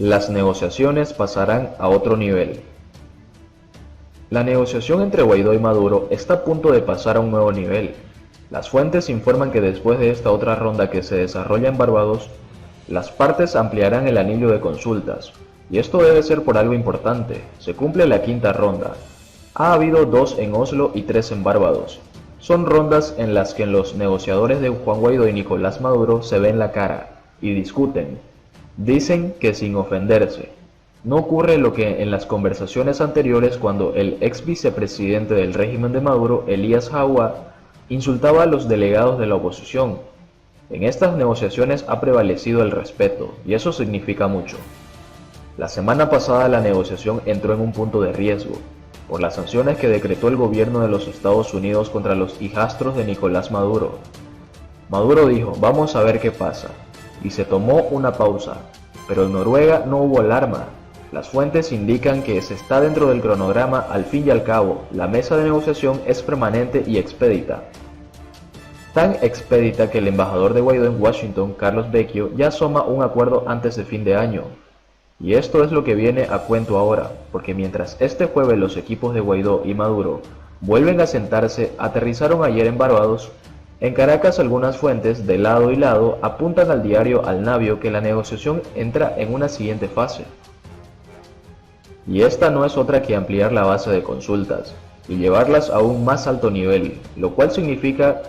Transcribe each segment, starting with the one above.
Las negociaciones pasarán a otro nivel. La negociación entre Guaidó y Maduro está a punto de pasar a un nuevo nivel. Las fuentes informan que después de esta otra ronda que se desarrolla en Barbados, las partes ampliarán el anillo de consultas, y esto debe ser por algo importante. Se cumple la quinta ronda. Ha habido 2 en Oslo y 3 en Barbados. Son rondas en las que los negociadores de Juan Guaidó y Nicolás Maduro se ven la cara y discuten. Dicen que sin ofenderse. No ocurre lo que en las conversaciones anteriores cuando el ex vicepresidente del régimen de Maduro, Elías Jauá, insultaba a los delegados de la oposición. En estas negociaciones ha prevalecido el respeto, y eso significa mucho. La semana pasada la negociación entró en un punto de riesgo, por las sanciones que decretó el gobierno de los Estados Unidos contra los hijastros de Nicolás Maduro. Maduro dijo, vamos a ver qué pasa, y se tomó una pausa, pero en Noruega no hubo alarma. Las fuentes indican que se está dentro del cronograma. Al fin y al cabo, la mesa de negociación es permanente y expedita. Tan expedita que el embajador de Guaidó en Washington, Carlos Vecchio, ya asoma un acuerdo antes de fin de año. Y esto es lo que viene a cuento ahora, porque mientras este jueves los equipos de Guaidó y Maduro vuelven a sentarse, aterrizaron ayer en Barbados. En Caracas algunas fuentes de lado y lado apuntan al diario Al Navio que la negociación entra en una siguiente fase. Y esta no es otra que ampliar la base de consultas y llevarlas a un más alto nivel, lo cual significa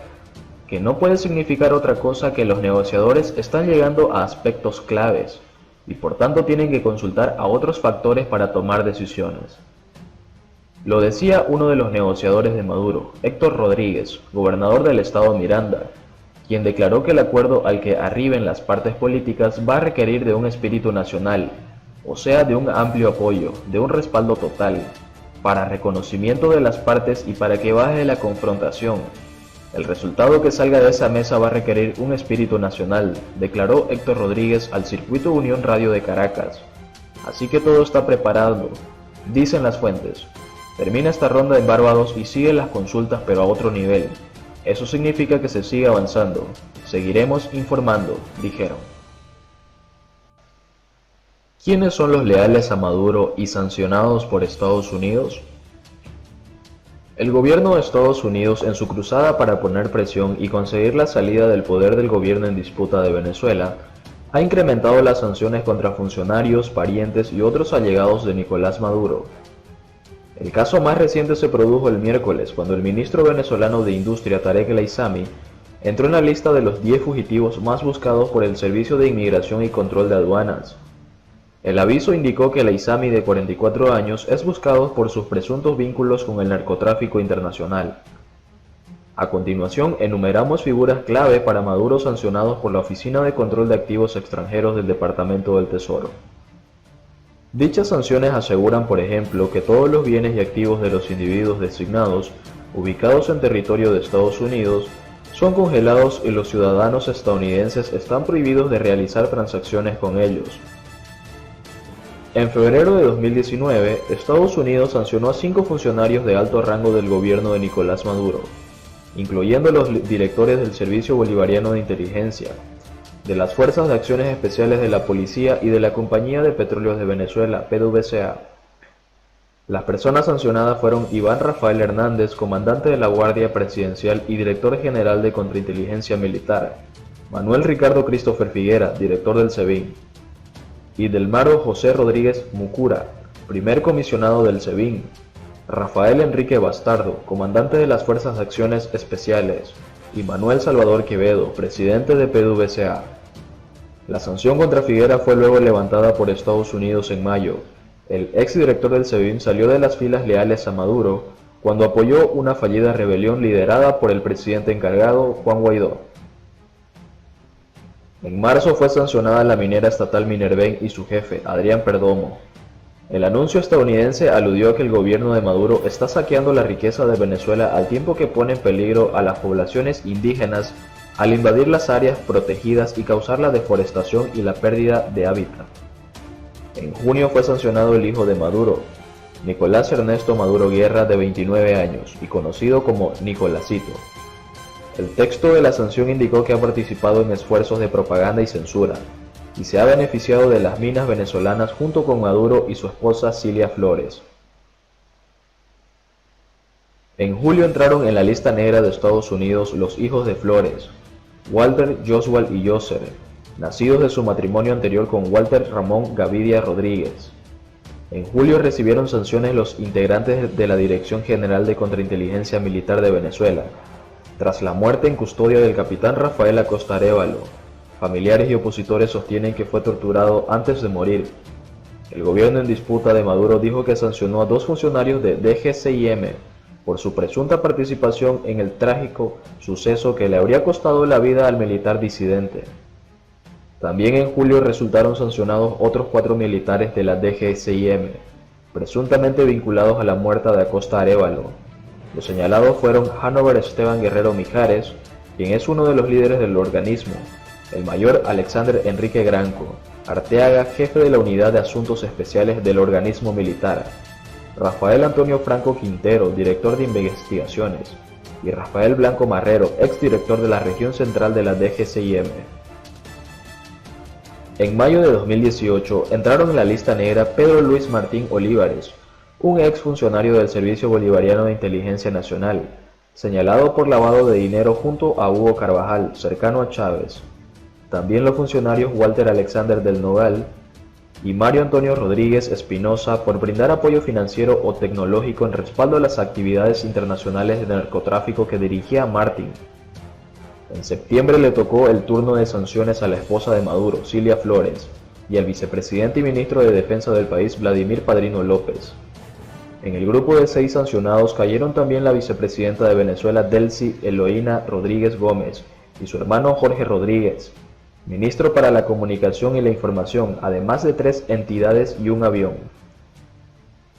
que no puede significar otra cosa que los negociadores están llegando a aspectos claves y por tanto tienen que consultar a otros factores para tomar decisiones. Lo decía uno de los negociadores de Maduro, Héctor Rodríguez, gobernador del estado Miranda, quien declaró que el acuerdo al que arriben las partes políticas va a requerir de un espíritu nacional, o sea, de un amplio apoyo, de un respaldo total, para reconocimiento de las partes y para que baje la confrontación. El resultado que salga de esa mesa va a requerir un espíritu nacional, declaró Héctor Rodríguez al Circuito Unión Radio de Caracas. Así que todo está preparado, dicen las fuentes. Termina esta ronda en Barbados y siguen las consultas pero a otro nivel. Eso significa que se sigue avanzando. Seguiremos informando, dijeron. ¿Quiénes son los leales a Maduro y sancionados por Estados Unidos? El gobierno de Estados Unidos, en su cruzada para poner presión y conseguir la salida del poder del gobierno en disputa de Venezuela, ha incrementado las sanciones contra funcionarios, parientes y otros allegados de Nicolás Maduro. El caso más reciente se produjo el miércoles, cuando el ministro venezolano de Industria, Tarek El Aissami, entró en la lista de los 10 fugitivos más buscados por el Servicio de Inmigración y Control de Aduanas. El aviso indicó que el Aissami, de 44 años, es buscado por sus presuntos vínculos con el narcotráfico internacional. A continuación, enumeramos figuras clave para Maduro sancionados por la Oficina de Control de Activos Extranjeros del Departamento del Tesoro. Dichas sanciones aseguran, por ejemplo, que todos los bienes y activos de los individuos designados, ubicados en territorio de Estados Unidos, son congelados y los ciudadanos estadounidenses están prohibidos de realizar transacciones con ellos. En febrero de 2019, Estados Unidos sancionó a 5 funcionarios de alto rango del gobierno de Nicolás Maduro, incluyendo los directores del Servicio Bolivariano de Inteligencia, de las Fuerzas de Acciones Especiales de la Policía y de la Compañía de Petróleos de Venezuela, PDVSA. Las personas sancionadas fueron Iván Rafael Hernández, comandante de la Guardia Presidencial y director general de Contrainteligencia Militar, Manuel Ricardo Christopher Figuera, director del SEBIN, y Delmaro José Rodríguez Mucura, primer comisionado del SEBIN, Rafael Enrique Bastardo, comandante de las Fuerzas de Acciones Especiales, y Manuel Salvador Quevedo, presidente de PDVSA. La sanción contra Figuera fue luego levantada por Estados Unidos en mayo. El exdirector del SEBIN salió de las filas leales a Maduro cuando apoyó una fallida rebelión liderada por el presidente encargado, Juan Guaidó. En marzo fue sancionada la minera estatal Minerven y su jefe, Adrián Perdomo. El anuncio estadounidense aludió a que el gobierno de Maduro está saqueando la riqueza de Venezuela al tiempo que pone en peligro a las poblaciones indígenas al invadir las áreas protegidas y causar la deforestación y la pérdida de hábitat. En junio fue sancionado el hijo de Maduro, Nicolás Ernesto Maduro Guerra, de 29 años y conocido como Nicolásito. El texto de la sanción indicó que ha participado en esfuerzos de propaganda y censura. y se ha beneficiado de las minas venezolanas junto con Maduro y su esposa Cilia Flores. En julio entraron en la lista negra de Estados Unidos los hijos de Flores, Walter, Joshua y Yoser, nacidos de su matrimonio anterior con Walter Ramón Gavidia Rodríguez. En julio recibieron sanciones los integrantes de la Dirección General de Contrainteligencia Militar de Venezuela, tras la muerte en custodia del capitán Rafael Acosta Arévalo. Familiares y opositores sostienen que fue torturado antes de morir. El gobierno en disputa de Maduro dijo que sancionó a 2 funcionarios de DGCIM por su presunta participación en el trágico suceso que le habría costado la vida al militar disidente. También en julio resultaron sancionados otros 4 militares de la DGCIM, presuntamente vinculados a la muerte de Acosta Arévalo. Los señalados fueron Hanover Esteban Guerrero Mijares, quien es uno de los líderes del organismo, el mayor Alexander Enrique Granco Arteaga, jefe de la Unidad de Asuntos Especiales del organismo militar, Rafael Antonio Franco Quintero, director de investigaciones, y Rafael Blanco Marrero, exdirector de la región central de la DGCIM. En mayo de 2018 entraron en la lista negra Pedro Luis Martín Olivares, un exfuncionario del Servicio Bolivariano de Inteligencia Nacional, señalado por lavado de dinero junto a Hugo Carvajal, cercano a Chávez. También los funcionarios Walter Alexander del Nogal y Mario Antonio Rodríguez Espinosa por brindar apoyo financiero o tecnológico en respaldo a las actividades internacionales de narcotráfico que dirigía Martín. En septiembre le tocó el turno de sanciones a la esposa de Maduro, Cilia Flores, y al vicepresidente y ministro de Defensa del país, Vladimir Padrino López. En el grupo de 6 sancionados cayeron también la vicepresidenta de Venezuela, Delcy Eloína Rodríguez Gómez, y su hermano Jorge Rodríguez, ministro para la Comunicación y la Información, además de 3 entidades y un avión.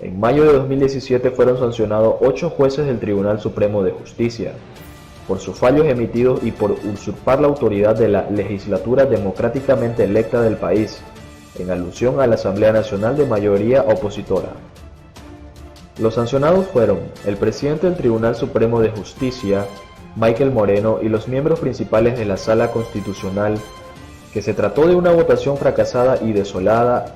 En mayo de 2017 fueron sancionados 8 jueces del Tribunal Supremo de Justicia, por sus fallos emitidos y por usurpar la autoridad de la legislatura democráticamente electa del país, en alusión a la Asamblea Nacional de mayoría opositora. Los sancionados fueron el presidente del Tribunal Supremo de Justicia, Michael Moreno, y los miembros principales de la Sala Constitucional, que se trató de una votación fracasada y desolada.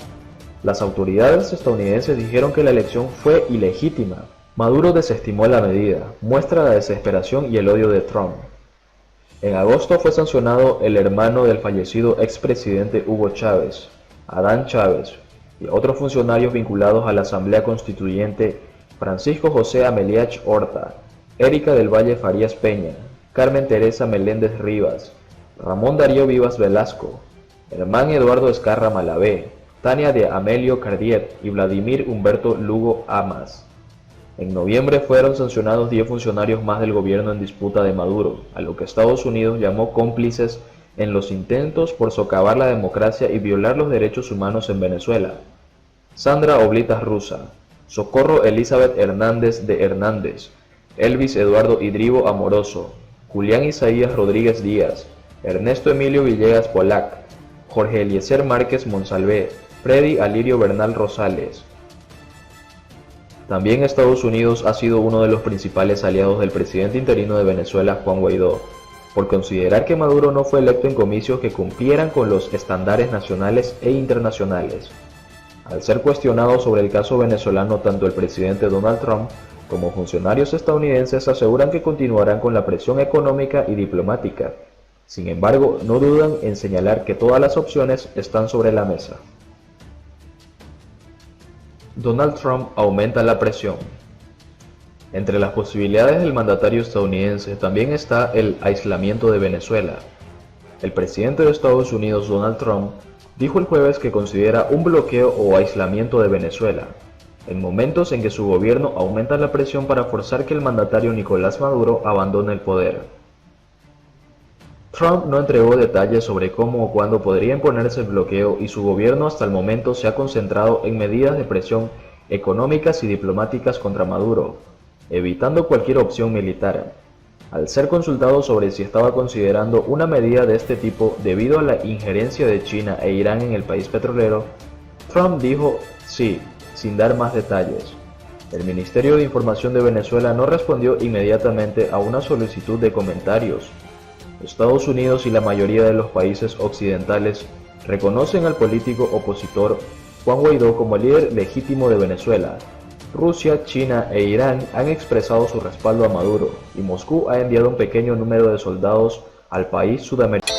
Las autoridades estadounidenses dijeron que la elección fue ilegítima. Maduro desestimó la medida, muestra la desesperación y el odio de Trump. En agosto fue sancionado el hermano del fallecido expresidente Hugo Chávez, Adán Chávez, y otros funcionarios vinculados a la Asamblea Constituyente, Francisco José Ameliach Horta, Erika del Valle Farías Peña, Carmen Teresa Meléndez Rivas, Ramón Darío Vivas Velasco, Hermán Eduardo Escarra Malavé, Tania de Amelio Cardiet y Vladimir Humberto Lugo Amas. En noviembre fueron sancionados 10 funcionarios más del gobierno en disputa de Maduro, a lo que Estados Unidos llamó cómplices en los intentos por socavar la democracia y violar los derechos humanos en Venezuela. Sandra Oblitas Rusa, Socorro Elizabeth Hernández de Hernández, Elvis Eduardo Idribo Amoroso, Julián Isaías Rodríguez Díaz, Ernesto Emilio Villegas Polac, Jorge Eliezer Márquez Monsalvé, Freddy Alirio Bernal Rosales. También Estados Unidos ha sido uno de los principales aliados del presidente interino de Venezuela, Juan Guaidó, por considerar que Maduro no fue electo en comicios que cumplieran con los estándares nacionales e internacionales. Al ser cuestionado sobre el caso venezolano, tanto el presidente Donald Trump como funcionarios estadounidenses aseguran que continuarán con la presión económica y diplomática. Sin embargo, no dudan en señalar que todas las opciones están sobre la mesa. Donald Trump aumenta la presión. Entre las posibilidades del mandatario estadounidense también está el aislamiento de Venezuela. El presidente de Estados Unidos, Donald Trump, dijo el jueves que considera un bloqueo o aislamiento de Venezuela, en momentos en que su gobierno aumenta la presión para forzar que el mandatario Nicolás Maduro abandone el poder. Trump no entregó detalles sobre cómo o cuándo podría imponerse el bloqueo y su gobierno hasta el momento se ha concentrado en medidas de presión económicas y diplomáticas contra Maduro, evitando cualquier opción militar. Al ser consultado sobre si estaba considerando una medida de este tipo debido a la injerencia de China e Irán en el país petrolero, Trump dijo sí, sin dar más detalles. El Ministerio de Información de Venezuela no respondió inmediatamente a una solicitud de comentarios. Estados Unidos y la mayoría de los países occidentales reconocen al político opositor Juan Guaidó como líder legítimo de Venezuela. Rusia, China e Irán han expresado su respaldo a Maduro y Moscú ha enviado un pequeño número de soldados al país sudamericano.